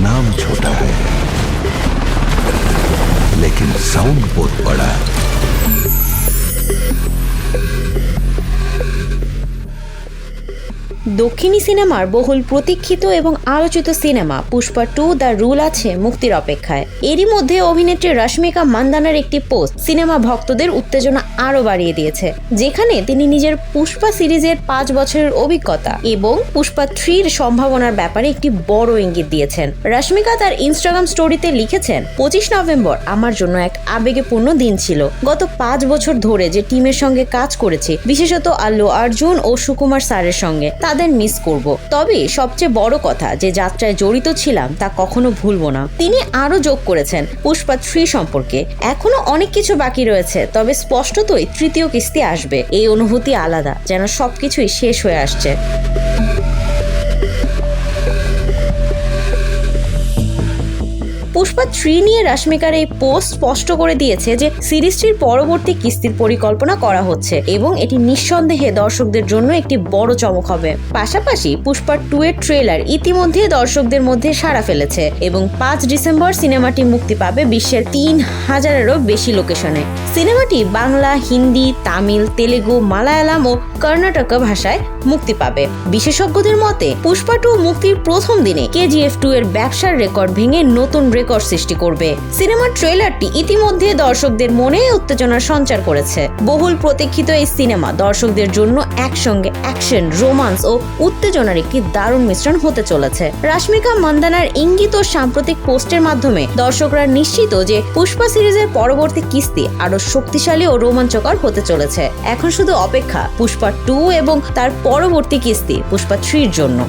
नाम छोटा है लेकिन साउंड बहुत बड़ा है। দক্ষিণী সিনেমার বহুল প্রতীক্ষিত এবং আলোচিত সিনেমা পুষ্পা 2 দ্য রুল আছে মুক্তির অপেক্ষায়। এরই মধ্যে অভিনেত্রী রশ্মিকা মান্দানার একটি পোস্ট সিনেমা ভক্তদের উত্তেজনা আরো বাড়িয়ে দিয়েছে, যেখানে তিনি নিজের পুষ্পা সিরিজের 5 বছরের অভিজ্ঞতা এবং পুষ্পা 3-র সম্ভাবনার ব্যাপারে একটি বড় ইঙ্গিত দিয়েছেন। রশ্মিকা তার ইনস্টাগ্রাম স্টোরিতে লিখেছেন, 25 নভেম্বর আমার জন্য এক আবেগপূর্ণ দিন ছিল। গত 5 বছর ধরে যে টিমের সঙ্গে কাজ করেছি, বিশেষত আল্লু অর্জুন ও সুকুমার স্যারের সঙ্গে, তাদের মিস করব। তবে সবচেয়ে বড় কথা, যে যাত্রায় জড়িত ছিলাম তা কখনো ভুলবো না। তিনি আরো যোগ করেছেন পুষ্পা 3 সম্পর্কে, এখনো অনেক কিছু বাকি রয়েছে, তবে স্পষ্টতই তৃতীয় কিস্তি আসবে। এই অনুভূতি আলাদা, যেন সবকিছুই শেষ হয়ে আসছে। পুষ্পা 3 নিয়ে রশ্মিকার এই পোস্ট স্পষ্ট করে দিয়েছে যে সিরিজটির পরবর্তী কিস্তির পরিকল্পনা করা হচ্ছে এবং এটি নিঃসন্দেহে দর্শকদের জন্য একটি বড় চমক হবে। পাশাপাশি পুষ্পা 2 এর ট্রেলার ইতিমধ্যে দর্শকদের মধ্যে সাড়া ফেলেছে এবং 5 ডিসেম্বর সিনেমাটি মুক্তি পাবে বিশ্বের 3000-এরও বেশি লোকেশনে। সিনেমাটি বাংলা, হিন্দি, তামিল, তেলেগু, মালায়ালাম ও কর্ণাটক ভাষায় মুক্তি পাবে। বিশেষজ্ঞদের মতে পুষ্পা 2 মুক্তির প্রথম দিনে কেজিএফ 2 এর ব্যবসার রেকর্ড ভেঙে নতুন রেকর্ড সৃষ্টি করবে। সিনেমার ট্রেলারটি ইতিমধ্যে দর্শকদের মনে উত্তেজনার সঞ্চার করেছে। বহুল প্রতীক্ষিত এই সিনেমা দর্শকদের জন্য একসঙ্গে অ্যাকশন, রোমান্স ও উত্তেজনার একটি দারুণ মিশ্রণ হতে চলেছে। রশ্মিকা মান্দানার ইঙ্গিত ও সাম্প্রতিক পোস্টের মাধ্যমে দর্শকরা নিশ্চিত যে পুষ্পা সিরিজের পরবর্তী কিস্তি আরো শক্তিশালী ও রোমাঞ্চকর হতে চলেছে। এখন শুধু অপেক্ষা পুষ্পা 2 এবং তার পরবর্তী কিস্তি পুষ্পা 3-র জন্য।